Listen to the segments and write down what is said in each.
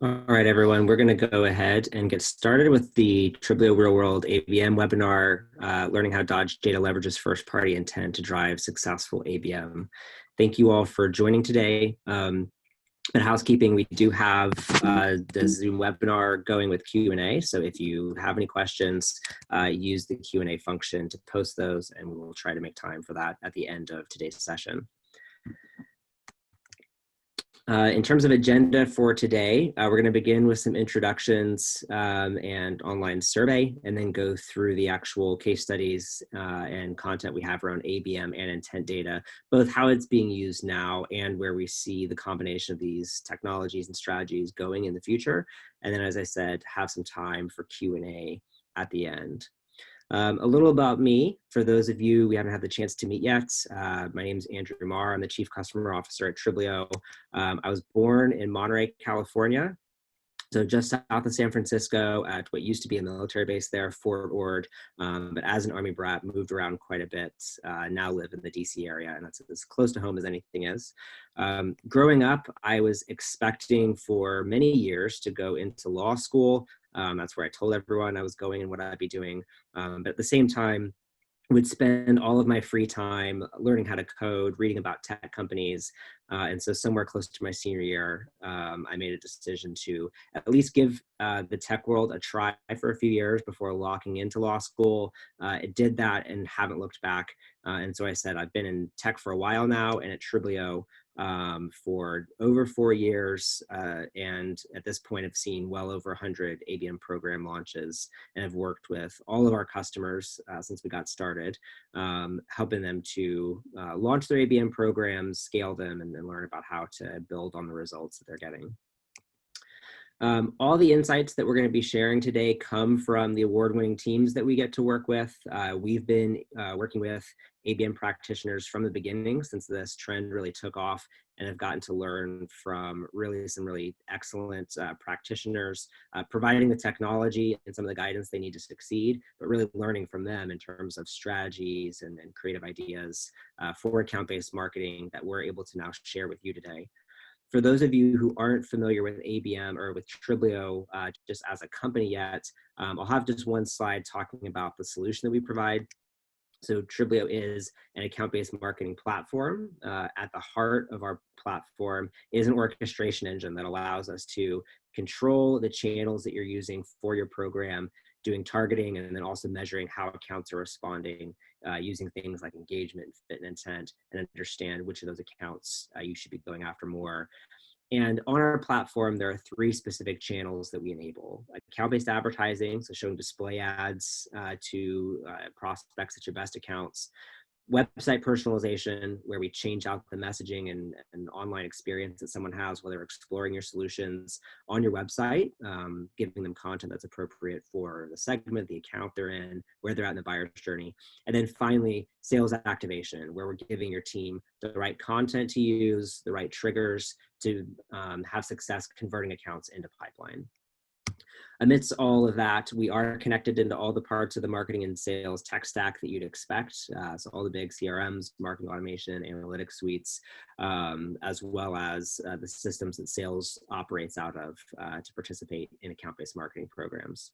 All right, everyone, we're going to go ahead and get started with the Triblio Real World ABM webinar, learning how DodgeData leverages first-party intent to drive successful ABM. Thank you all for joining today. But housekeeping, we do have the Zoom webinar going with Q&A. So if you have any questions, use the Q&A function to post those, and we will try to make time for that at the end of today's session. In terms of agenda for today, we're going to begin with some introductions and online survey, and then go through the actual case studies and content we have around ABM and intent data, both how it's being used now and where we see the combination of these technologies and strategies going in the future. And then, as I said, have some time for Q&A at the end. A little about me, for those of you we haven't had the chance to meet yet. My name is Andrew Mahr. I'm the Chief Customer Officer at Triblio. I was born in Monterey, California, so just south of San Francisco at what used to be a military base there, Fort Ord. But as an Army brat, moved around quite a bit, now live in the DC area, and that's as close to home as anything is. Growing up, I was expecting for many years to go into law school. That's where I told everyone I was going and what I'd be doing. But at the same time, would spend all of my free time learning how to code, reading about tech companies. And so somewhere close to my senior year, I made a decision to at least give the tech world a try for a few years before locking into law school. It did that and haven't looked back. And so I said, I've been in tech for a while now and at Triblio for over 4 years. And at this point, I've seen well over 100 ABM program launches and have worked with all of our customers since we got started, helping them to launch their ABM programs, scale them, and learn about how to build on the results that they're getting. All the insights that we're going to be sharing today come from the award-winning teams that we get to work with. We've been working with ABM practitioners from the beginning since this trend really took off, and have gotten to learn from some really excellent practitioners, providing the technology and some of the guidance they need to succeed, but really learning from them in terms of strategies and creative ideas for account-based marketing that we're able to now share with you today. For those of you who aren't familiar with ABM or with Triblio just as a company yet, I'll have just one slide talking about the solution that we provide. So Triblio is an account-based marketing platform. At the heart of our platform is an orchestration engine that allows us to control the channels that you're using for your program, doing targeting, and then also measuring how accounts are responding, using things like engagement, fit, and intent, and understand which of those accounts you should be going after more. And on our platform, there are 3 specific channels that we enable: account-based advertising, so showing display ads to prospects at your best accounts; website personalization, where we change out the messaging and online experience that someone has while they're exploring your solutions on your website, giving them content that's appropriate for the segment, the account they're in, where they're at in the buyer's journey. And then finally, sales activation, where we're giving your team the right content to use, the right triggers to have success converting accounts into pipeline. Amidst all of that, we are connected into all the parts of the marketing and sales tech stack that you'd expect. So all the big CRMs, marketing automation, analytics suites, as well as the systems that sales operates out of to participate in account-based marketing programs.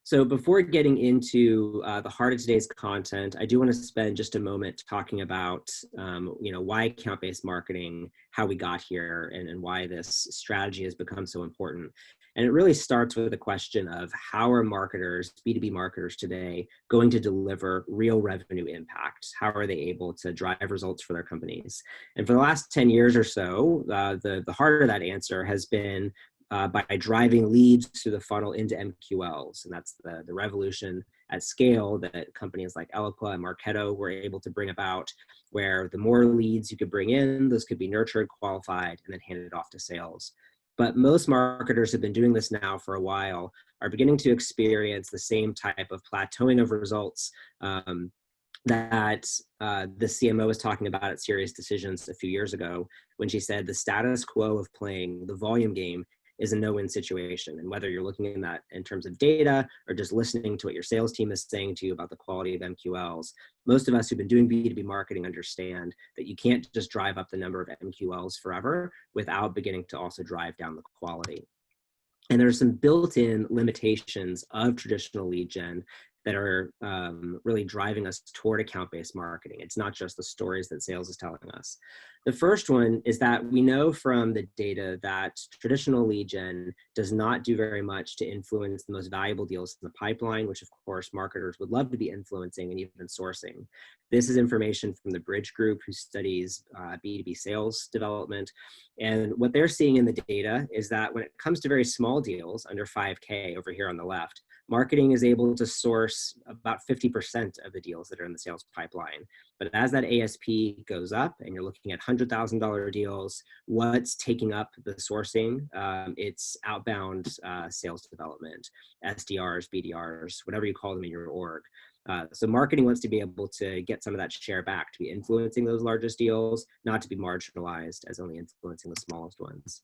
So before getting into the heart of today's content, I do want to spend just a moment talking about why account-based marketing, how we got here, and why this strategy has become so important. And it really starts with the question of how are marketers, B2B marketers today, going to deliver real revenue impact? How are they able to drive results for their companies? And for the last 10 years or so, the heart of that answer has been by driving leads through the funnel into MQLs. And that's the revolution at scale that companies like Eloqua and Marketo were able to bring about, where the more leads you could bring in, those could be nurtured, qualified, and then handed off to sales. But most marketers have been doing this now for a while, are beginning to experience the same type of plateauing of results that the CMO was talking about at Serious Decisions a few years ago, when she said the status quo of playing the volume game is a no-win situation. And whether you're looking at that in terms of data or just listening to what your sales team is saying to you about the quality of MQLs, most of us who've been doing B2B marketing understand that you can't just drive up the number of MQLs forever without beginning to also drive down the quality. And there's some built-in limitations of traditional lead gen that are really driving us toward account-based marketing. It's not just the stories that sales is telling us. The first one is that we know from the data that traditional lead gen does not do very much to influence the most valuable deals in the pipeline, which of course marketers would love to be influencing and even sourcing. This is information from the Bridge Group, who studies B2B sales development. And what they're seeing in the data is that when it comes to very small deals under 5K over here on the left, marketing is able to source about 50% of the deals that are in the sales pipeline. But as that ASP goes up and you're looking at $100,000 deals, what's taking up the sourcing? It's outbound sales development, SDRs, BDRs, whatever you call them in your org. So marketing wants to be able to get some of that share back, to be influencing those largest deals, not to be marginalized as only influencing the smallest ones.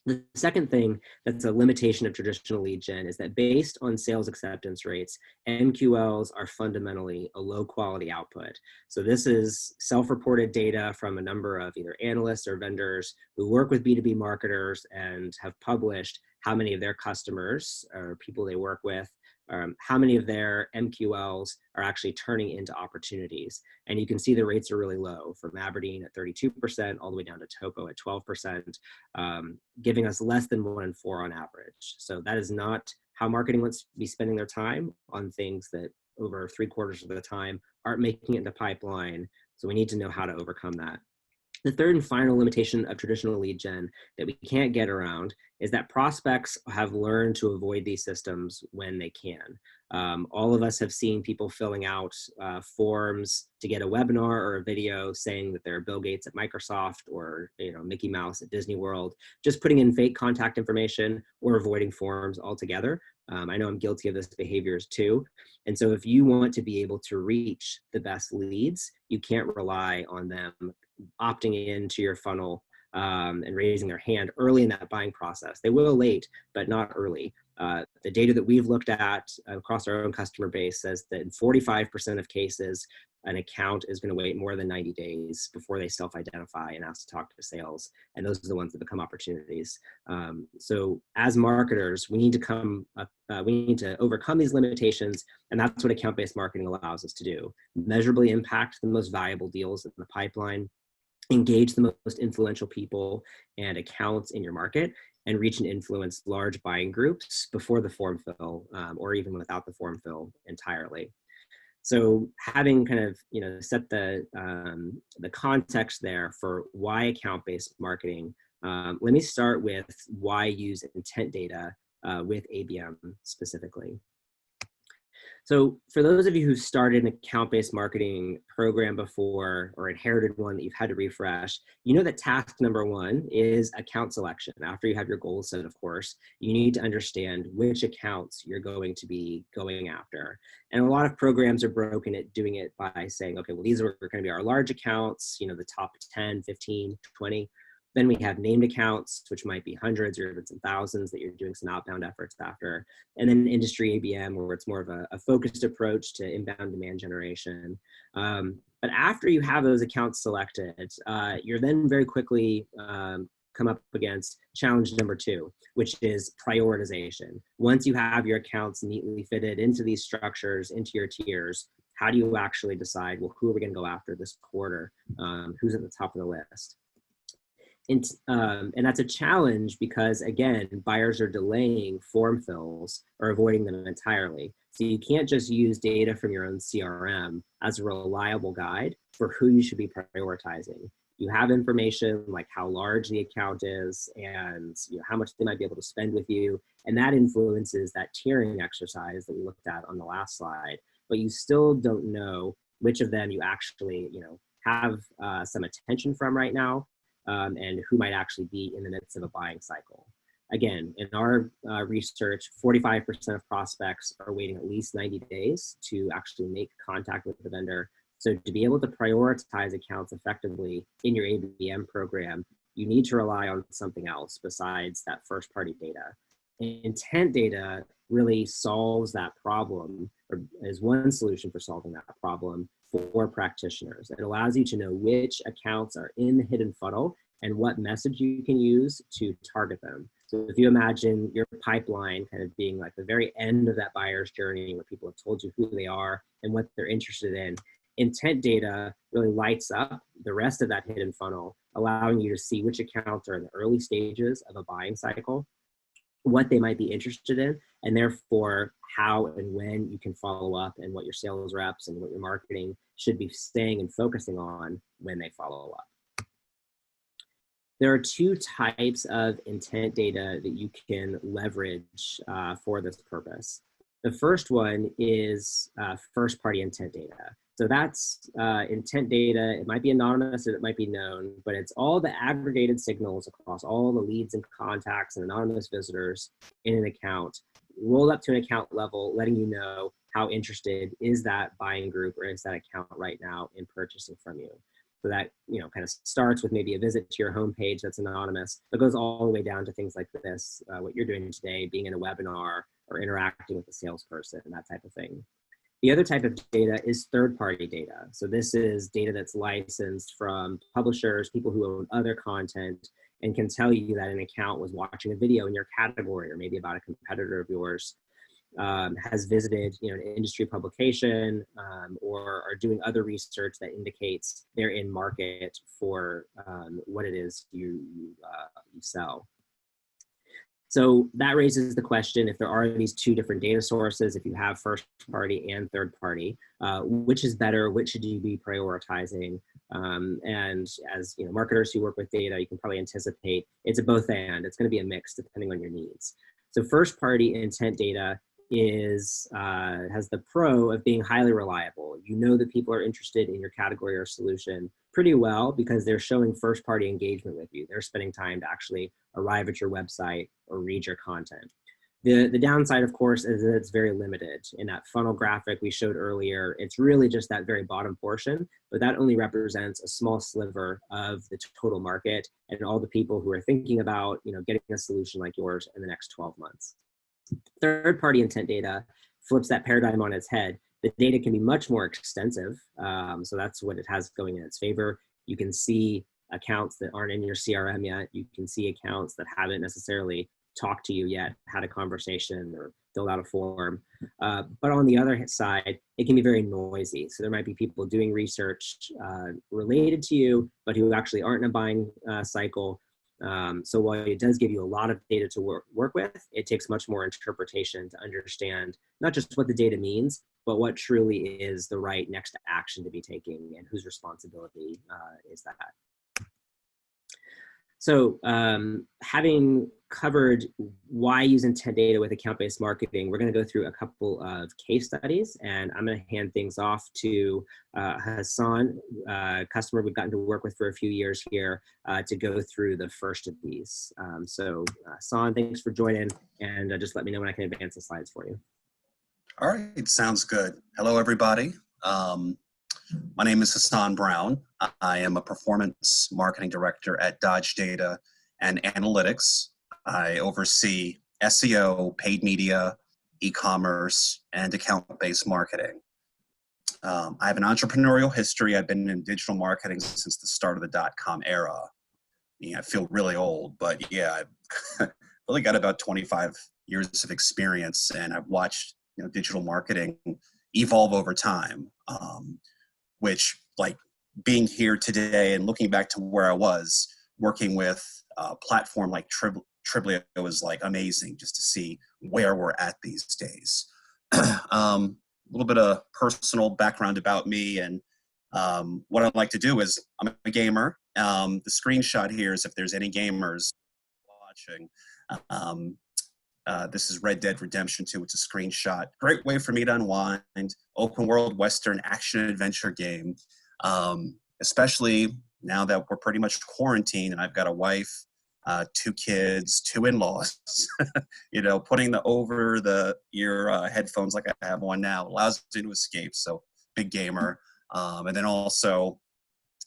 The second thing that's a limitation of traditional lead gen is that based on sales acceptance rates, MQLs are fundamentally a low quality output. So this is self-reported data from a number of either analysts or vendors who work with B2B marketers and have published how many of their customers or people they work with, how many of their MQLs are actually turning into opportunities. And you can see the rates are really low, from Aberdeen at 32% all the way down to Topo at 12%, giving us less than 1 in 4 on average. So that is not how marketing wants to be spending their time on things that over 3/4 of the time aren't making it into pipeline. So we need to know how to overcome that. The third and final limitation of traditional lead gen that we can't get around is that prospects have learned to avoid these systems when they can. All of us have seen people filling out forms to get a webinar or a video saying that they're Bill Gates at Microsoft or Mickey Mouse at Disney World, just putting in fake contact information or avoiding forms altogether. I know I'm guilty of this behaviors too. And so if you want to be able to reach the best leads, you can't rely on them opting into your funnel and raising their hand early in that buying process. They will late, but not early. The data that we've looked at across our own customer base says that in 45% of cases, an account is going to wait more than 90 days before they self-identify and ask to talk to sales. And those are the ones that become opportunities. So as marketers, we need to overcome these limitations. And that's what account-based marketing allows us to do. Measurably impact the most valuable deals in the pipeline, engage the most influential people and accounts in your market, and reach and influence large buying groups before the form fill or even without the form fill entirely. So having kind of set the context there for why account-based marketing, let me start with why use intent data with ABM specifically. So for those of you who started an account-based marketing program before or inherited one that you've had to refresh, you know that task number 1 is account selection. After you have your goals set, of course, you need to understand which accounts you're going to be going after. And a lot of programs are broken at doing it by saying, okay, well, these are going to be our large accounts, the top 10, 15, 20. Then we have named accounts, which might be hundreds or even some thousands that you're doing some outbound efforts after. And then industry ABM, where it's more of a focused approach to inbound demand generation. But after you have those accounts selected, you're then very quickly come up against challenge number 2, which is prioritization. Once you have your accounts neatly fitted into these structures, into your tiers, how do you actually decide, well, who are we going to go after this quarter? Who's at the top of the list? And that's a challenge because, again, buyers are delaying form fills or avoiding them entirely. So you can't just use data from your own CRM as a reliable guide for who you should be prioritizing. You have information like how large the account is and how much they might be able to spend with you. And that influences that tiering exercise that we looked at on the last slide. But you still don't know which of them you actually have some attention from right now. And who might actually be in the midst of a buying cycle. Again, in our research, 45% of prospects are waiting at least 90 days to actually make contact with the vendor. So to be able to prioritize accounts effectively in your ABM program, you need to rely on something else besides that first party data. Intent data really solves that problem, or is one solution for solving that problem for practitioners. It allows you to know which accounts are in the hidden funnel and what message you can use to target them. So if you imagine your pipeline kind of being like the very end of that buyer's journey where people have told you who they are and what they're interested in, intent data really lights up the rest of that hidden funnel, allowing you to see which accounts are in the early stages of a buying cycle, what they might be interested in, and therefore how and when you can follow up, and what your sales reps and what your marketing should be staying and focusing on when they follow up. There are two types of intent data that you can leverage for this purpose. The first one is first-party intent data. So that's intent data. It might be anonymous and it might be known, but it's all the aggregated signals across all the leads and contacts and anonymous visitors in an account, rolled up to an account level, letting you know how interested is that buying group or is that account right now in purchasing from you. So that, kind of starts with maybe a visit to your homepage that's anonymous, but goes all the way down to things like this, what you're doing today, being in a webinar or interacting with a salesperson, that type of thing. The other type of data is third-party data. So this is data that's licensed from publishers, people who own other content, and can tell you that an account was watching a video in your category or maybe about a competitor of yours, has visited an industry publication, or are doing other research that indicates they're in market for what it is you sell. So that raises the question, if there are these two different data sources, if you have first party and third party, which is better, which should you be prioritizing? And as marketers who work with data, you can probably anticipate it's a both and. It's going to be a mix depending on your needs. So first party intent data has the pro of being highly reliable. You know that people are interested in your category or solution pretty well because they're showing first party engagement with you. They're spending time to actually arrive at your website or read your content. The downside, of course, is that it's very limited. In that funnel graphic we showed earlier, it's really just that very bottom portion, but that only represents a small sliver of the total market and all the people who are thinking about getting a solution like yours in the next 12 months. Third-party intent data flips that paradigm on its head. The data can be much more extensive, so that's what it has going in its favor. You can see accounts that aren't in your CRM yet. You can see accounts that haven't necessarily talked to you yet, had a conversation or filled out a form. But on the other side, it can be very noisy. So there might be people doing research related to you, but who actually aren't in a buying cycle. So while it does give you a lot of data to work with, it takes much more interpretation to understand not just what the data means, but what truly is the right next action to be taking and whose responsibility is that. So having covered why use intent data with account-based marketing, we're going to go through a couple of case studies, and I'm going to hand things off to Hasaan, a customer we've gotten to work with for a few years here, to go through the first of these. So Hasaan, thanks for joining, and just let me know when I can advance the slides for you. All right, sounds good. Hello, everybody. My name is Hasaan Brown. I am a performance marketing director at DodgeData and Analytics. I oversee SEO, paid media, e-commerce, and account-based marketing. I have an entrepreneurial history. I've been in digital marketing since the start of the .com era. I feel really old, but yeah, I've really got about 25 years of experience, and I've watched digital marketing evolve over time. Which, like, being here today and looking back to where I was working with a platform like Triblio was like amazing just to see where we're at these days. A little bit of personal background about me, and what I like to do is I'm a gamer. The screenshot here is if there's any gamers watching. This is Red Dead Redemption 2. It's a screenshot. Great way for me to unwind. Open world Western action adventure game. Especially now that we're pretty much quarantined and I've got a wife, 2 kids, 2 in-laws. Putting over the ear headphones like I have one now allows me to escape. So big gamer. And then also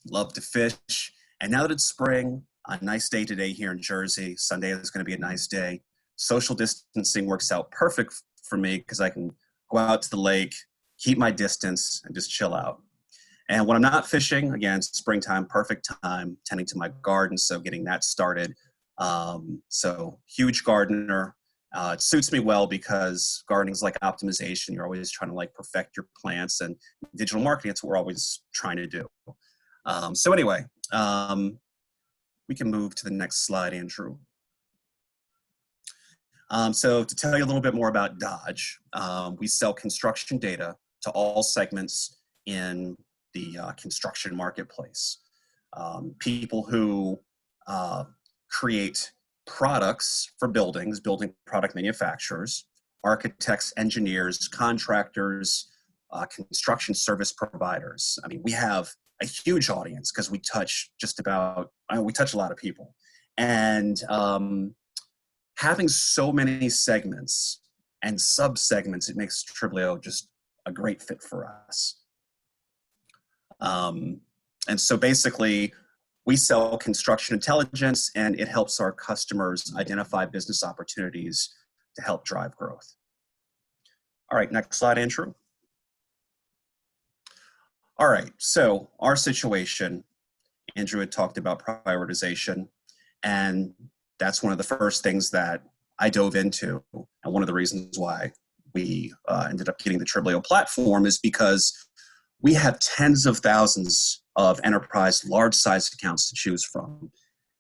love to fish. And now that it's spring, A nice day today here in Jersey. Sunday is going to be a nice day. Social distancing works out perfect for me because I can go out to the lake, keep my distance, and just chill out. And when I'm not fishing, again, it's springtime, perfect time, tending to my garden, so getting that started. So huge gardener. It suits me well because gardening is like optimization. You're always trying to like perfect your plants, and digital marketing, it's what we're always trying to do. So anyway, we can move to the next slide, Andrew. So to tell you a little bit more about Dodge, we sell construction data to all segments in the construction marketplace. People who create products for buildings, building product manufacturers, architects, engineers, contractors, construction service providers. I mean, we have a huge audience because we touch we touch a lot of people. And having so many segments and sub-segments, it makes Triblio just a great fit for us. And so basically, we sell construction intelligence, and it helps our customers identify business opportunities to help drive growth. All right, next slide, Andrew. All right, so our situation, Andrew had talked about prioritization, and that's one of the first things that I dove into. And one of the reasons why we ended up getting the Triblio platform is because we have tens of thousands of enterprise large size accounts to choose from.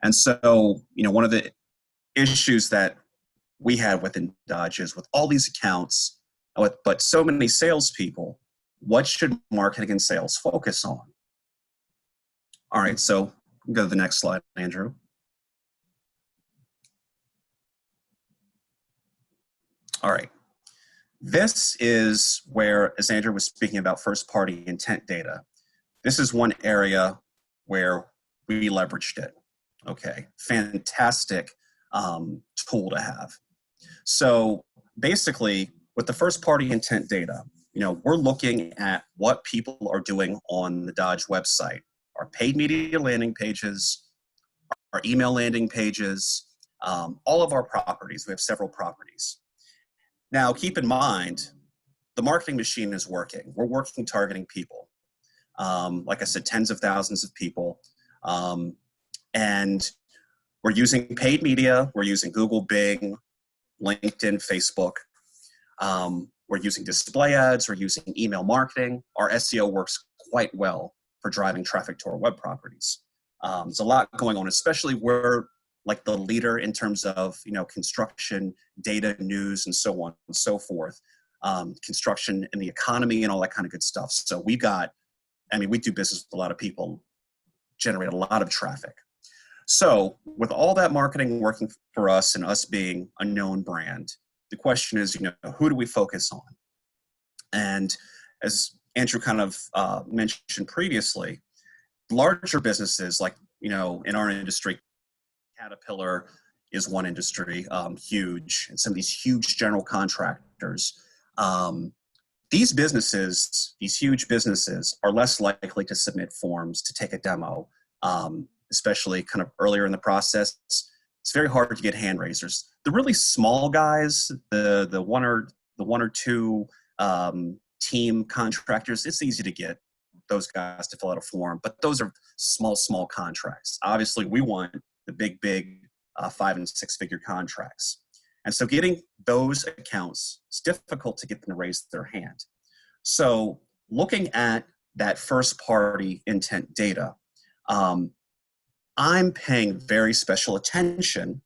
And so, one of the issues that we have within Dodge is with all these accounts, but so many salespeople, what should marketing and sales focus on? All right, so go to the next slide, Andrew. All right. This is where, as Andrew was speaking about first-party intent data, this is one area where we leveraged it. Okay, fantastic tool to have. So basically, with the first-party intent data, we're looking at what people are doing on the Dodge website, our paid media landing pages, our email landing pages, all of our properties. We have several properties. Now, keep in mind, the marketing machine is working. We're working targeting people. Like I said, tens of thousands of people. And we're using paid media. We're using Google, Bing, LinkedIn, Facebook. We're using display ads. We're using email marketing. Our SEO works quite well for driving traffic to our web properties. There's a lot going on, especially we're like the leader in terms of, construction, data, news, and so on and so forth. Construction and the economy and all that kind of good stuff. So we do business with a lot of people, generate a lot of traffic. So with all that marketing working for us and us being a known brand, the question is, who do we focus on? And as Andrew kind of mentioned previously, larger businesses like, in our industry, Caterpillar is one industry, huge, and some of these huge general contractors. These huge businesses are less likely to submit forms to take a demo, especially kind of earlier in the process. It's very hard to get hand raisers. The really small guys, the one or two team contractors, it's easy to get those guys to fill out a form, but those are small contracts. Obviously, we want the big 5- and 6-figure contracts. And so getting those accounts, it's difficult to get them to raise their hand. So looking at that first party intent data, I'm paying very special attention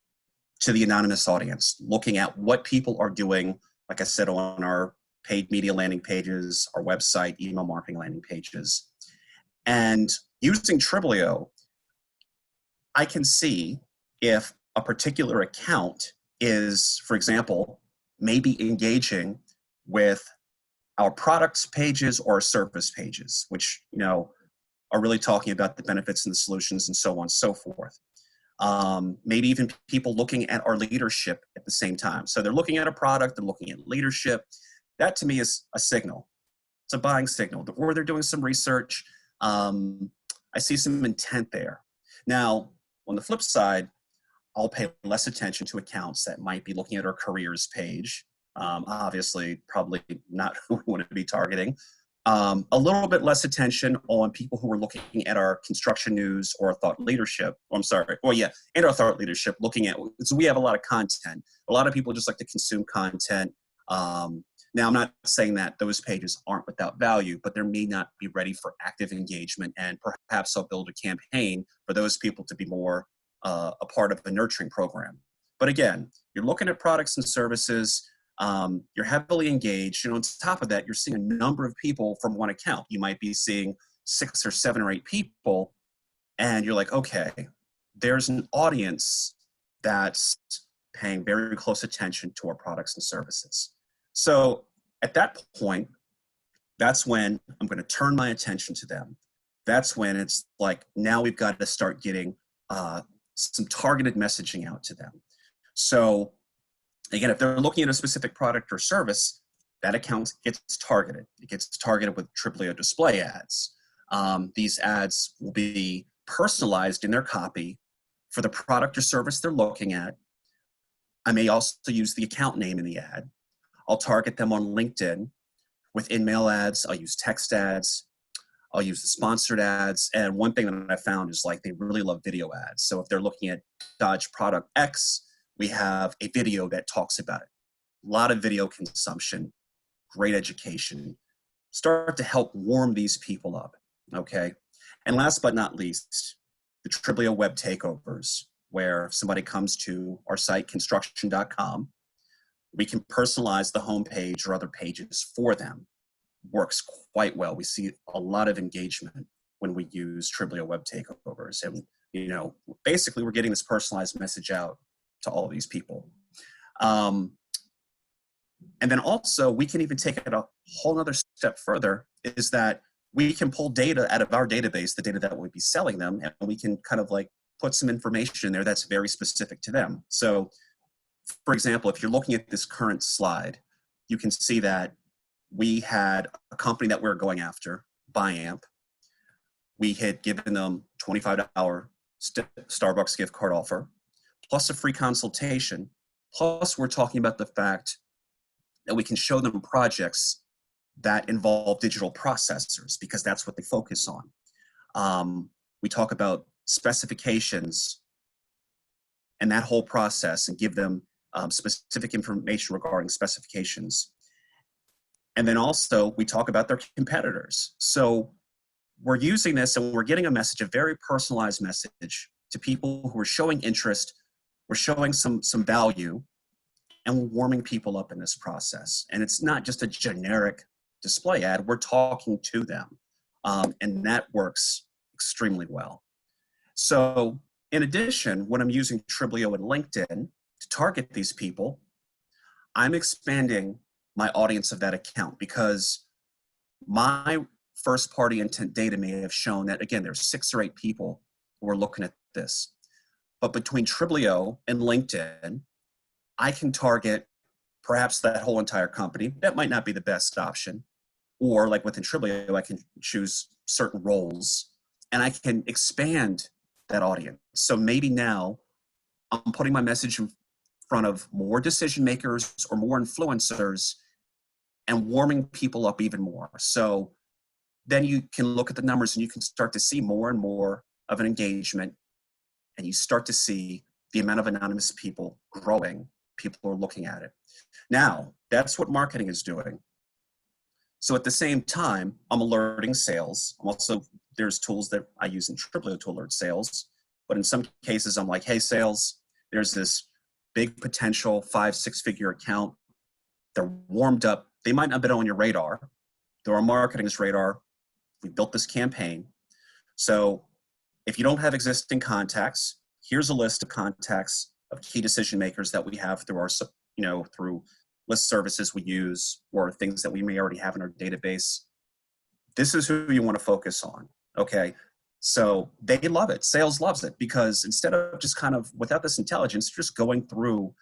to the anonymous audience, looking at what people are doing, like I said, on our paid media landing pages, our website, email marketing landing pages. And using Triblio, I can see if a particular account is, for example, maybe engaging with our products pages or service pages, which, are really talking about the benefits and the solutions and so on and so forth. Maybe even people looking at our leadership at the same time. So they're looking at a product, they're looking at leadership. That to me is a signal. It's a buying signal. Or they're doing some research. I see some intent there. Now, On the flip side, I'll pay less attention to accounts that might be looking at our careers page. Obviously, probably not who we want to be targeting. A little bit less attention on people who are looking at our construction news or thought leadership. Oh, I'm sorry. Well, yeah, and our thought leadership, looking at, so we have a lot of content. A lot of people just like to consume content. Now, I'm not saying that those pages aren't without value, but they may not be ready for active engagement, and perhaps I'll build a campaign for those people to be more a part of the nurturing program. But again, you're looking at products and services, you're heavily engaged, and on top of that, you're seeing a number of people from one account. You might be seeing 6 or 7 or 8 people, and you're like, okay, there's an audience that's paying very close attention to our products and services. So at that point, that's when I'm going to turn my attention to them. That's when it's like, now we've got to start getting some targeted messaging out to them. So again, if they're looking at a specific product or service, that account gets targeted. It gets targeted with Triblio display ads. These ads will be personalized in their copy for the product or service they're looking at. I may also use the account name in the ad. I'll target them on LinkedIn with in-mail ads. I'll use text ads. I'll use the sponsored ads. And one thing that I found is like they really love video ads. So if they're looking at Dodge product X, we have a video that talks about it. A lot of video consumption, great education. Start to help warm these people up, okay? And last but not least, the Triblio Web Takeovers, where if somebody comes to our site, construction.com, we can personalize the homepage or other pages for them. Works quite well. We see a lot of engagement when we use Triblio Web Takeovers. And, you know, basically we're getting this personalized message out to all of these people. And then also we can even take it a whole other step further, is that we can pull data out of our database, the data that we'll be selling them, and we can kind of like put some information in there that's very specific to them. So for example, if you're looking at this current slide, you can see that we had a company that we were going after, BuyAmp. We had given them $25 Starbucks gift card offer, plus a free consultation, plus we're talking about the fact that we can show them projects that involve digital processors, because that's what they focus on. We talk about specifications and that whole process and give them specific information regarding specifications. And then also we talk about their competitors. So we're using this and we're getting a message, a very personalized message to people who are showing interest. We're showing some value, and we're warming people up in this process. And it's not just a generic display ad, we're talking to them. And that works extremely well. So in addition, when I'm using Triblio and LinkedIn to target these people, I'm expanding my audience of that account, because my first party intent data may have shown that, again, there's 6 or 8 people who are looking at this. But between Triblio and LinkedIn, I can target perhaps that whole entire company. That might not be the best option. Or like within Triblio, I can choose certain roles and I can expand that audience. So maybe now I'm putting my message in front of more decision makers or more influencers and warming people up even more. So then you can look at the numbers and you can start to see more and more of an engagement, and you start to see the amount of anonymous people growing. People are looking at it. Now, that's what marketing is doing. So at the same time, I'm alerting sales. I'm also, there's tools that I use in Triblio to alert sales, but in some cases I'm like, hey sales, there's this big potential 5-6 figure account. They're warmed up. They might not have been on your radar. They're on marketing's radar. We built this campaign. So if you don't have existing contacts, here's a list of contacts of key decision makers that we have through our, through list services we use or things that we may already have in our database. This is who you want to focus on, okay? So they love it. Sales loves it, because instead of just kind of, without this intelligence, just going through,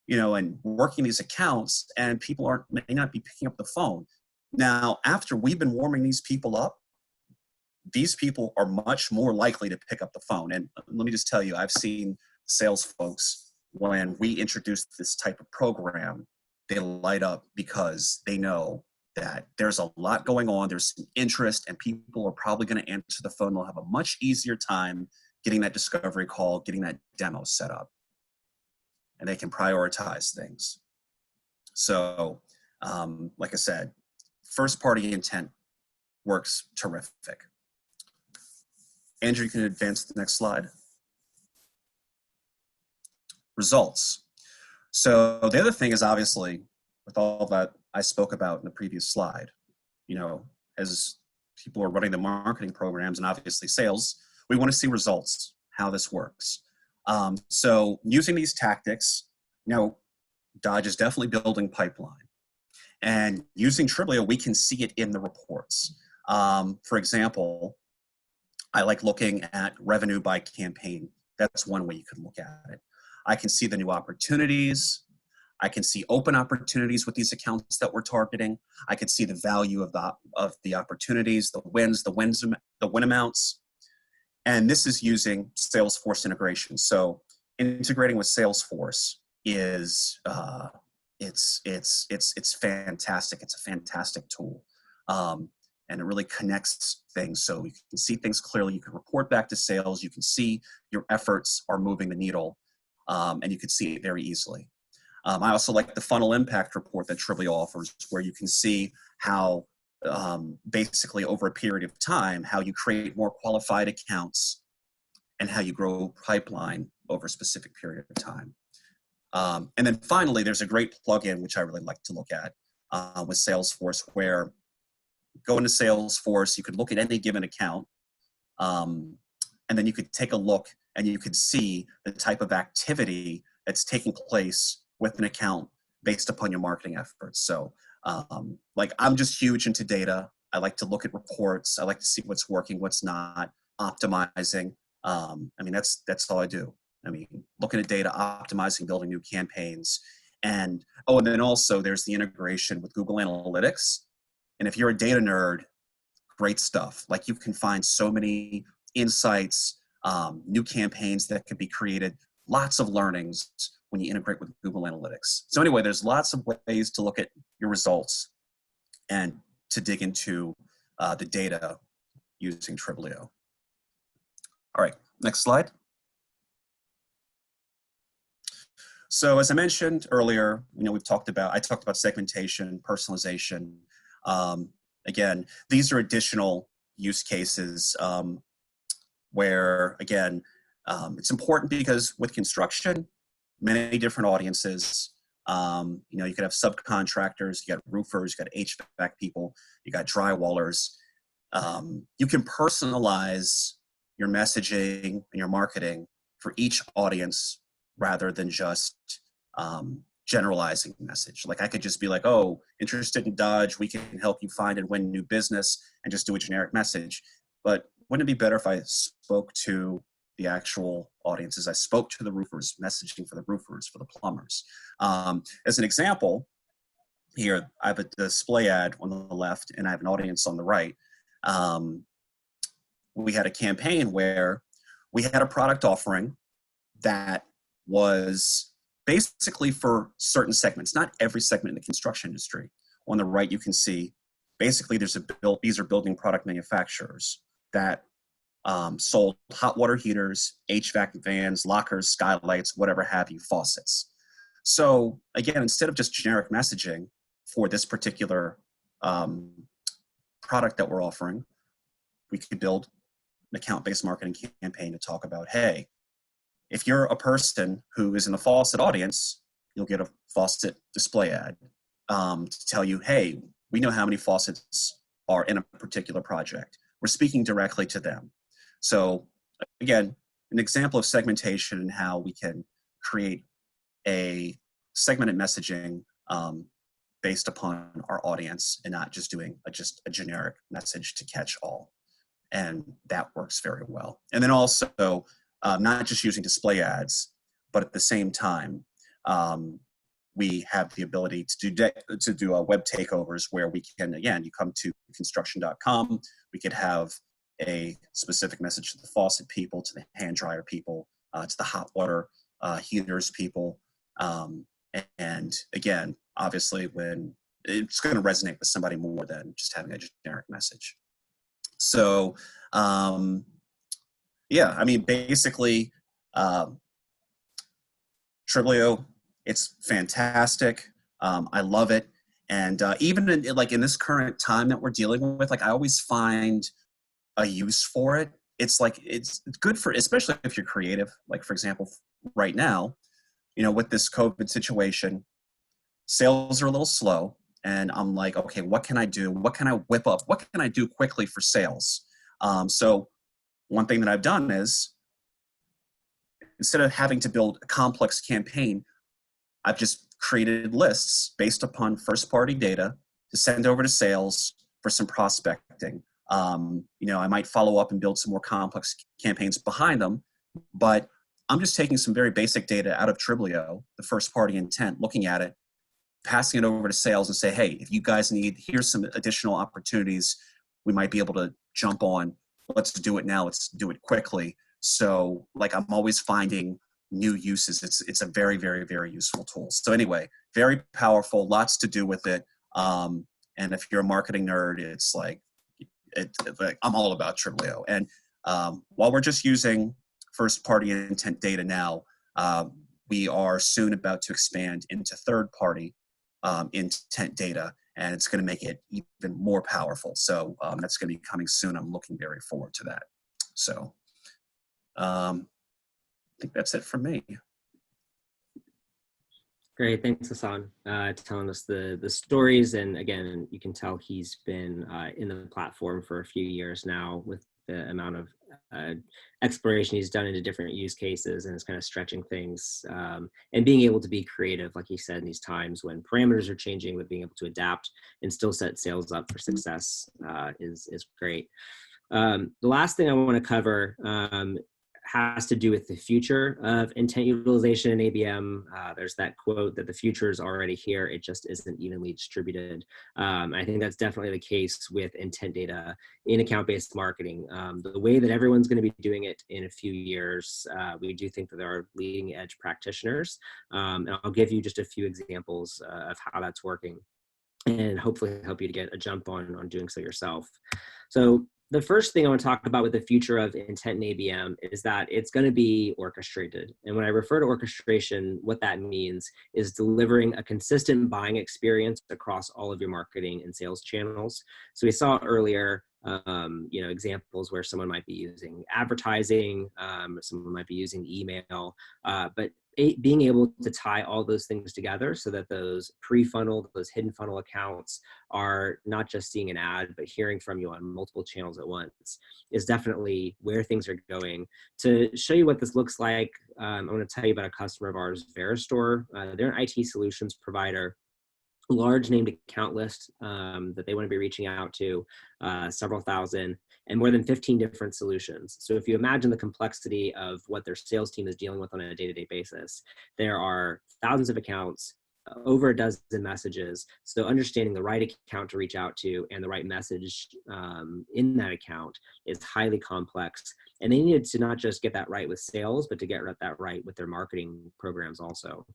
and working these accounts, and people may not be picking up the phone. Now, after we've been warming these people up, these people are much more likely to pick up the phone. And let me just tell you, I've seen sales folks, when we introduce this type of program, they light up because they know that there's a lot going on, there's some interest, and people are probably going to answer the phone. They'll have a much easier time getting that discovery call, getting that demo set up, and they can prioritize things. So, like I said, first party intent works terrific. Andrew, you can advance to the next slide. Results. So the other thing is, obviously, with all that I spoke about in the previous slide, you know, as people are running the marketing programs and obviously sales, we want to see results, how this works. So using these tactics, you know, Dodge is definitely building pipeline. And using Triblio, we can see it in the reports. For example, I like looking at revenue by campaign. That's one way you can look at it. I can see the new opportunities. I can see open opportunities with these accounts that we're targeting. I can see the value of the opportunities, the win amounts. And this is using Salesforce integration. So integrating with Salesforce is it's fantastic. It's a fantastic tool. And it really connects things, so you can see things clearly. You can report back to sales. You can see your efforts are moving the needle, and you can see it very easily. I also like the funnel impact report that Triblio offers, where you can see how basically over a period of time, how you create more qualified accounts and how you grow pipeline over a specific period of time. And then finally, there's a great plugin, which I really like to look at with Salesforce, where go into Salesforce, you could look at any given account, and then you could take a look and you could see the type of activity that's taking place with an account based upon your marketing efforts. So like, I'm just huge into data. I like to look at reports. I like to see what's working, what's not, optimizing. I mean, that's all I do. I mean, looking at data, optimizing, building new campaigns. And, oh, and then also there's the integration with Google Analytics. And if you're a data nerd, great stuff. Like, you can find so many insights, new campaigns that could be created, lots of learnings when you integrate with Google Analytics. So anyway, there's lots of ways to look at your results and to dig into the data using Triblio. All right, next slide. So as I mentioned earlier, you know, I talked about segmentation, personalization. Again, these are additional use cases where, again, it's important because with construction, many different audiences. You know, you could have subcontractors, you got roofers, you got HVAC people, you got drywallers. You can personalize your messaging and your marketing for each audience rather than just generalizing message. Like, I could just be like, oh, interested in Dodge, we can help you find and win new business, and just do a generic message. But wouldn't it be better if I spoke to the actual audiences? I spoke to the roofers, messaging for the roofers, for the plumbers. As an example, here I have a display ad on the left and I have an audience on the right. We had a campaign where we had a product offering that was basically for certain segments, not every segment in the construction industry. On the right, you can see basically these are building product manufacturers that sold hot water heaters, HVAC fans, lockers, skylights, whatever have you, faucets. So again, instead of just generic messaging for this particular product that we're offering, we could build an account-based marketing campaign to talk about, hey, if you're a person who is in the faucet audience, you'll get a faucet display ad to tell you, hey, we know how many faucets are in a particular project. We're speaking directly to them. So again, an example of segmentation and how we can create a segmented messaging based upon our audience and not just doing just a generic message to catch all. And that works very well. And then also, not just using display ads, but at the same time, we have the ability to do web takeovers where we can, again, you come to construction.com, we could have a specific message to the faucet people, to the hand dryer people, to the hot water heaters people. And again, obviously, when it's going to resonate with somebody more than just having a generic message. So, yeah, I mean, basically, Triblio, it's fantastic. I love it. And even in this current time that we're dealing with, like, I always find a use for it. It's like, it's good for, especially if you're creative. Like, for example, right now, with this COVID situation, sales are a little slow. And I'm like, okay, what can I do? What can I whip up? What can I do quickly for sales? So one thing that I've done is, instead of having to build a complex campaign, I've just created lists based upon first-party data to send over to sales for some prospecting. I might follow up and build some more complex campaigns behind them, but I'm just taking some very basic data out of Triblio, the first-party intent, looking at it, passing it over to sales and say, hey, if you guys need, here's some additional opportunities we might be able to jump on. Let's do it now. Let's do it quickly. So, like, I'm always finding new uses. It's a very, very, very useful tool. So anyway, very powerful, lots to do with it. And if you're a marketing nerd, it's like, I'm all about Triblio. And while we're just using first-party intent data now, we are soon about to expand into third-party intent data, and it's going to make it even more powerful. So that's going to be coming soon. I'm looking very forward to that. So I think that's it for me. Great, thanks, Hasaan, telling us the stories. And again, you can tell he's been in the platform for a few years now, with the amount of exploration he's done into different use cases, and it's kind of stretching things and being able to be creative, like he said, in these times when parameters are changing, with being able to adapt and still set sales up for success is great. The last thing I want to cover has to do with the future of intent utilization in ABM. There's that quote that the future is already here, it just isn't evenly distributed. I think that's definitely the case with intent data in account-based marketing. The way that everyone's going to be doing it in a few years, we do think that there are leading edge practitioners. And I'll give you just a few examples of how that's working, and hopefully help you to get a jump on doing so yourself. So the first thing I want to talk about with the future of intent in ABM is that it's going to be orchestrated. And when I refer to orchestration, what that means is delivering a consistent buying experience across all of your marketing and sales channels. So we saw earlier, examples where someone might be using advertising, someone might be using email, but being able to tie all those things together so that those pre-funneled, those hidden funnel accounts are not just seeing an ad, but hearing from you on multiple channels at once is definitely where things are going. To show you what this looks like, I want to tell you about a customer of ours, Veristore. They're an IT solutions provider, large named account list that they want to be reaching out to, several thousand, and more than 15 different solutions. So if you imagine the complexity of what their sales team is dealing with on a day-to-day basis, there are thousands of accounts, over a dozen messages. So understanding the right account to reach out to and the right message in that account is highly complex. And they needed to not just get that right with sales, but to get that right with their marketing programs also.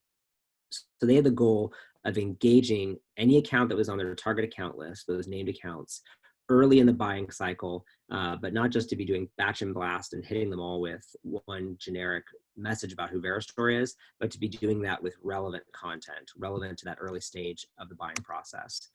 So they had the goal of engaging any account that was on their target account list, those named accounts, early in the buying cycle, but not just to be doing batch and blast and hitting them all with one generic message about who Veristore is, but to be doing that with relevant content, relevant to that early stage of the buying process.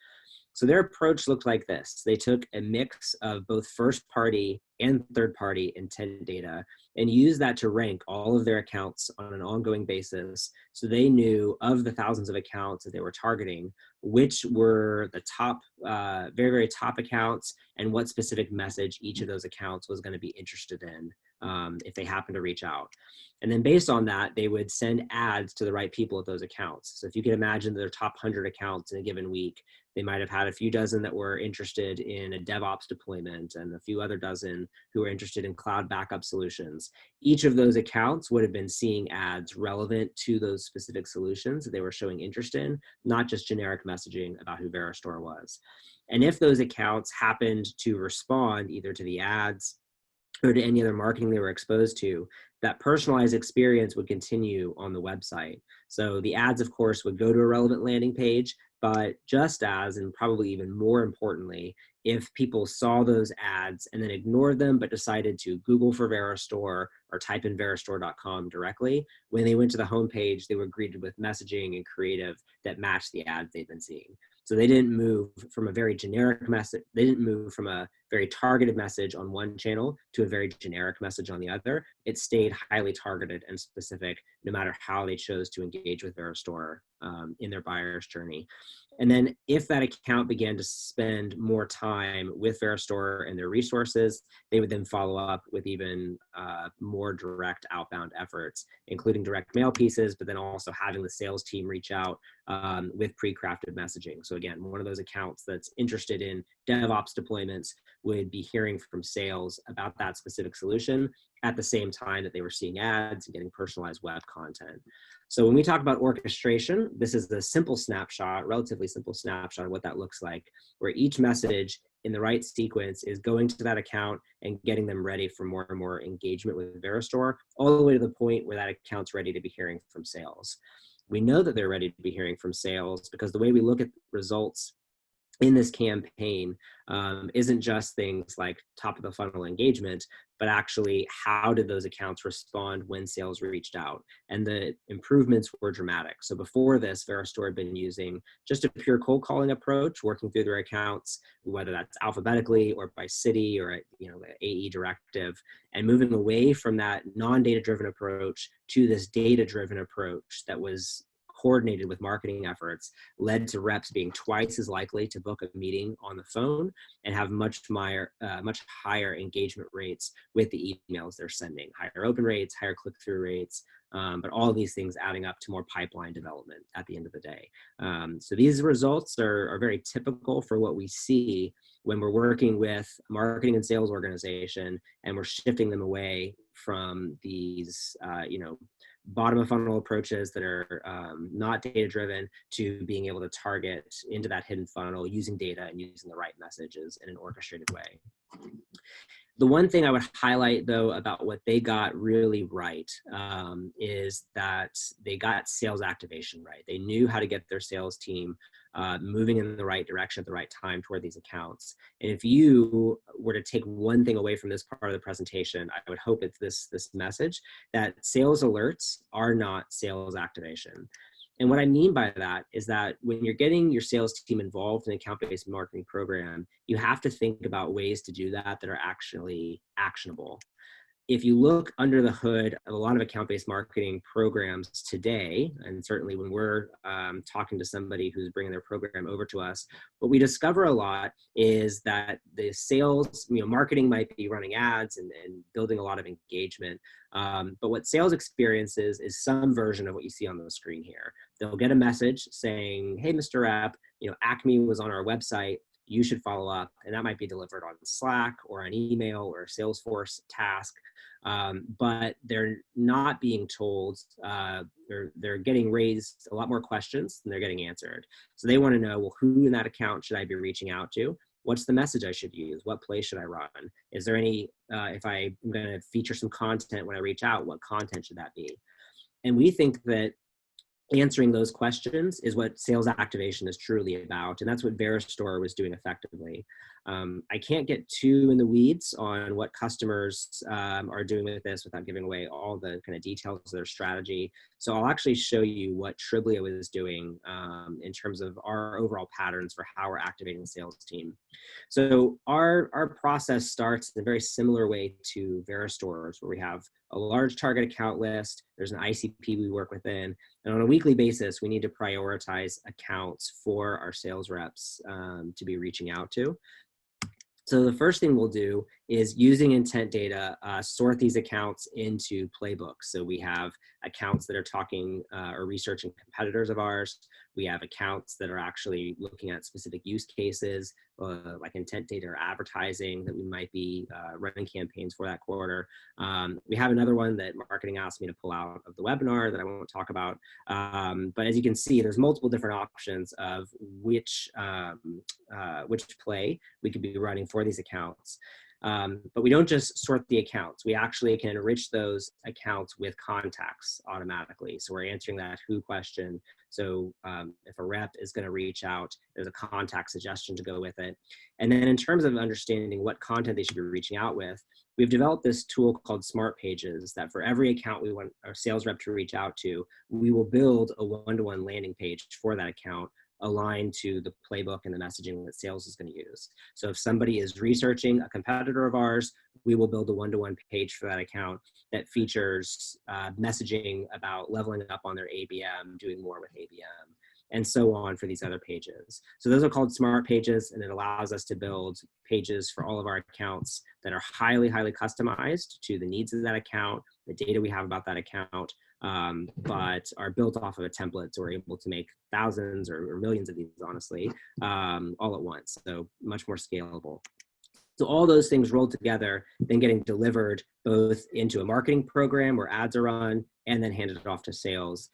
So their approach looked like this. They took a mix of both first-party and third-party intent data and used that to rank all of their accounts on an ongoing basis. So they knew, of the thousands of accounts that they were targeting, which were the top, very, very top accounts, and what specific message each of those accounts was going to be interested in if they happened to reach out. And then based on that, they would send ads to the right people at those accounts. So if you can imagine their top 100 accounts in a given week, they might have had a few dozen that were interested in a DevOps deployment and a few other dozen who were interested in cloud backup solutions. Each of those accounts would have been seeing ads relevant to those specific solutions that they were showing interest in, not just generic messaging about who Veristore was. And if those accounts happened to respond either to the ads or to any other marketing they were exposed to, that personalized experience would continue on the website. So the ads, of course, would go to a relevant landing page, but just as, and probably even more importantly, if people saw those ads and then ignored them, but decided to Google for Veristore or type in veristore.com directly, when they went to the homepage, they were greeted with messaging and creative that matched the ads they'd been seeing. So they didn't move from a very generic message. They didn't move from a very targeted message on one channel to a very generic message on the other. It stayed highly targeted and specific, no matter how they chose to engage with Veristore in their buyer's journey. And then if that account began to spend more time with Veristore and their resources, they would then follow up with even more direct outbound efforts, including direct mail pieces, but then also having the sales team reach out with pre-crafted messaging. So again, one of those accounts that's interested in DevOps deployments would be hearing from sales about that specific solution at the same time that they were seeing ads and getting personalized web content. So when we talk about orchestration, this is the simple snapshot, relatively simple snapshot of what that looks like, where each message in the right sequence is going to that account and getting them ready for more and more engagement with Veristore, all the way to the point where that account's ready to be hearing from sales. We know that they're ready to be hearing from sales because the way we look at results in this campaign isn't just things like top of the funnel engagement, but actually how did those accounts respond when sales reached out? And the improvements were dramatic. So before this, Veristore had been using just a pure cold calling approach, working through their accounts, whether that's alphabetically or by city or the AE directive, and moving away from that non-data driven approach to this data driven approach that was coordinated with marketing efforts, led to reps being twice as likely to book a meeting on the phone and have much higher engagement rates with the emails they're sending, higher open rates, higher click-through rates, but all of these things adding up to more pipeline development at the end of the day. So these results are very typical for what we see when we're working with a marketing and sales organization and we're shifting them away from these, bottom of funnel approaches that are not data driven to being able to target into that hidden funnel using data and using the right messages in an orchestrated way. The one thing I would highlight, though, about what they got really right is that they got sales activation right. They knew how to get their sales team moving in the right direction at the right time toward these accounts. And if you were to take one thing away from this part of the presentation, I would hope it's this message that sales alerts are not sales activation. And what I mean by that is that when you're getting your sales team involved in an account-based marketing program, you have to think about ways to do that that are actually actionable. If you look under the hood of a lot of account-based marketing programs today, and certainly when we're talking to somebody who's bringing their program over to us, what we discover a lot is that the sales, marketing might be running ads and building a lot of engagement. But what sales experiences is some version of what you see on the screen here. They'll get a message saying, hey, Mr. Rep, Acme was on our website. You should follow up. And that might be delivered on Slack or an email or a Salesforce task. But they're not being told, they're getting raised a lot more questions than they're getting answered. So they want to know, well, who in that account should I be reaching out to? What's the message I should use? What play should I run? Is there any, if I'm going to feature some content when I reach out, what content should that be? And we think that answering those questions is what sales activation is truly about. And that's what Veristore was doing effectively. I can't get too in the weeds on what customers are doing with this without giving away all the kind of details of their strategy. So I'll actually show you what Triblio is doing in terms of our overall patterns for how we're activating the sales team. So our process starts in a very similar way to Veristore's, where we have a large target account list. There's an ICP we work within. And on a weekly basis, we need to prioritize accounts for our sales reps to be reaching out to. So the first thing we'll do is using intent data, sort these accounts into playbooks. So we have accounts that are talking or researching competitors of ours. We have accounts that are actually looking at specific use cases, like intent data or advertising that we might be running campaigns for that quarter. We have another one that marketing asked me to pull out of the webinar that I won't talk about. But as you can see, there's multiple different options of which play we could be running for these accounts. But we don't just sort the accounts. We actually can enrich those accounts with contacts automatically. So we're answering that who question. So if a rep is going to reach out, there's a contact suggestion to go with it. And then in terms of understanding what content they should be reaching out with, we've developed this tool called Smart Pages that for every account we want our sales rep to reach out to, we will build a one-to-one landing page for that account aligned to the playbook and the messaging that sales is going to use. So if somebody is researching a competitor of ours, we will build a one-to-one page for that account that features messaging about leveling up on their ABM, doing more with ABM, and so on for these other pages. So those are called Smart Pages, and it allows us to build pages for all of our accounts that are highly, highly customized to the needs of that account, the data we have about that account, but are built off of a template. So we're able to make thousands or millions of these, honestly, all at once. So much more scalable. So all those things rolled together, then getting delivered both into a marketing program where ads are run and then handed off to sales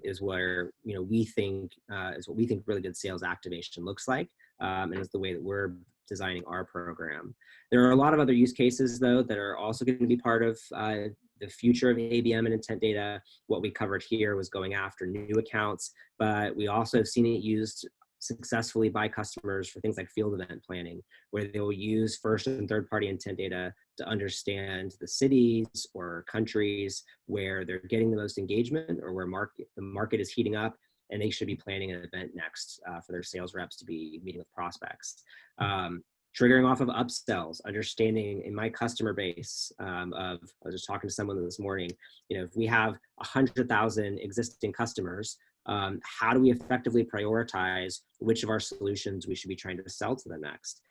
is where we think is what we think really good sales activation looks like, and is the way that we're designing our program. There are a lot of other use cases though that are also going to be part of the future of ABM and intent data. What we covered here was going after new accounts, but we also have seen it used successfully by customers for things like field event planning, where they will use first and third party intent data to understand the cities or countries where they're getting the most engagement or where the market is heating up, and they should be planning an event next for their sales reps to be meeting with prospects. Triggering off of upsells, understanding in my customer base I was just talking to someone this morning, if we have 100,000 existing customers, how do we effectively prioritize which of our solutions we should be trying to sell to them next?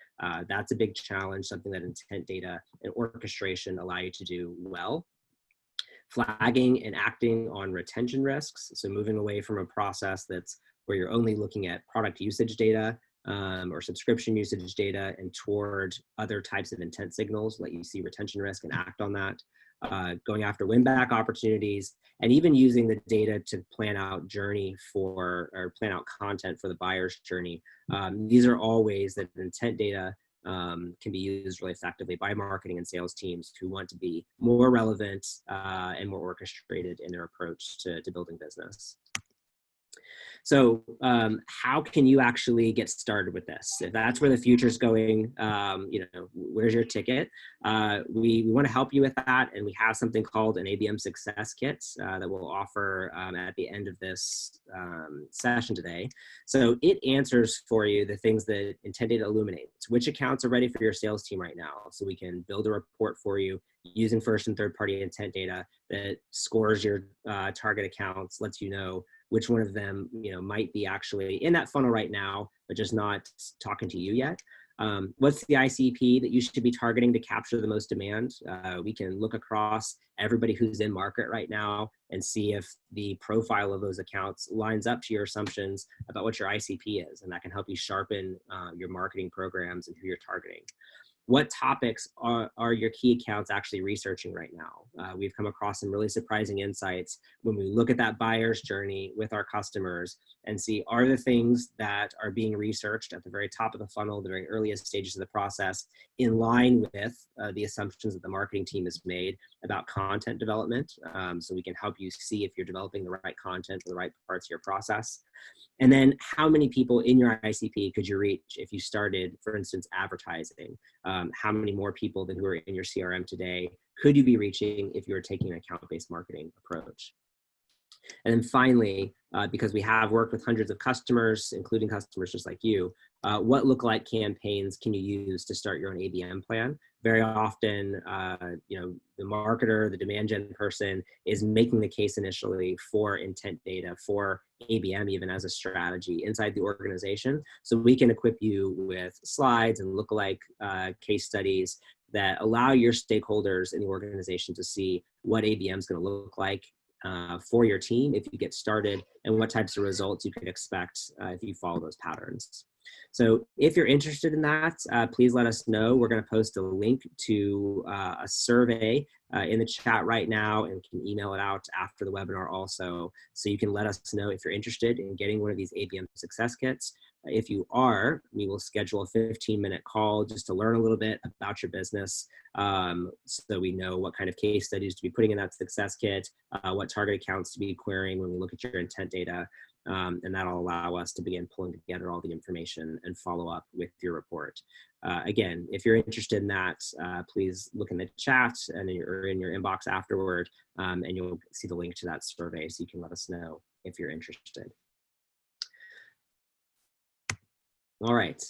That's a big challenge, something that intent data and orchestration allow you to do well. Flagging and acting on retention risks. So moving away from a process that's where you're only looking at product usage data or subscription usage data and toward other types of intent signals, let you see retention risk and act on that. Going after win-back opportunities, and even using the data to plan out plan out content for the buyer's journey. These are all ways that intent data can be used really effectively by marketing and sales teams who want to be more relevant and more orchestrated in their approach to building business. So how can you actually get started with this? If that's where the future is going, where's your ticket? We want to help you with that. And we have something called an ABM Success Kit that we'll offer at the end of this session today. So it answers for you the things that intent data illuminates. Which accounts are ready for your sales team right now? So we can build a report for you using first and third party intent data that scores your target accounts, lets you know which one of them might be actually in that funnel right now, but just not talking to you yet. What's the ICP that you should be targeting to capture the most demand? We can look across everybody who's in market right now and see if the profile of those accounts lines up to your assumptions about what your ICP is, and that can help you sharpen your marketing programs and who you're targeting. What topics are your key accounts actually researching right now? We've come across some really surprising insights when we look at that buyer's journey with our customers and see, are the things that are being researched at the very top of the funnel, the very earliest stages of the process, in line with the assumptions that the marketing team has made about content development, so we can help you see if you're developing the right content for the right parts of your process. And then how many people in your ICP could you reach if you started, for instance, advertising? How many more people than who are in your CRM today could you be reaching if you were taking an account-based marketing approach? And then finally, because we have worked with hundreds of customers, including customers just like you, what lookalike campaigns can you use to start your own ABM plan? Very often, the marketer, the demand gen person is making the case initially for intent data, for ABM even as a strategy inside the organization. So we can equip you with slides and lookalike case studies that allow your stakeholders in the organization to see what ABM is going to look like for your team if you get started, and what types of results you could expect if you follow those patterns. So if you're interested in that, please let us know. We're going to post a link to a survey in the chat right now and can email it out after the webinar also. So you can let us know if you're interested in getting one of these ABM Success Kits. If you are, we will schedule a 15-minute call just to learn a little bit about your business, so we know what kind of case studies to be putting in that success kit, what target accounts to be querying when we look at your intent data, and that'll allow us to begin pulling together all the information and follow up with your report. Again, if you're interested in that, please look in the chat and in your inbox afterward, and you'll see the link to that survey so you can let us know if you're interested. All right,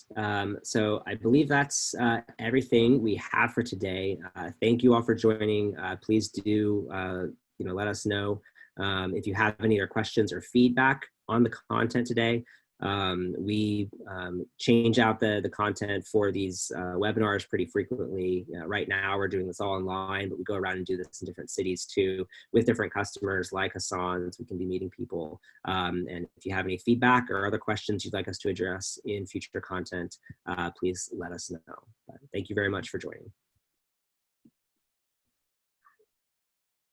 so I believe that's everything we have for today. Thank you all for joining. Please do let us know if you have any other questions or feedback on the content today. We change out the content for these webinars pretty frequently. Right now we're doing this all online, but we go around and do this in different cities too with different customers like Hasaan, so we can be meeting people. And if you have any feedback or other questions you'd like us to address in future content, please let us know. Thank you very much for joining.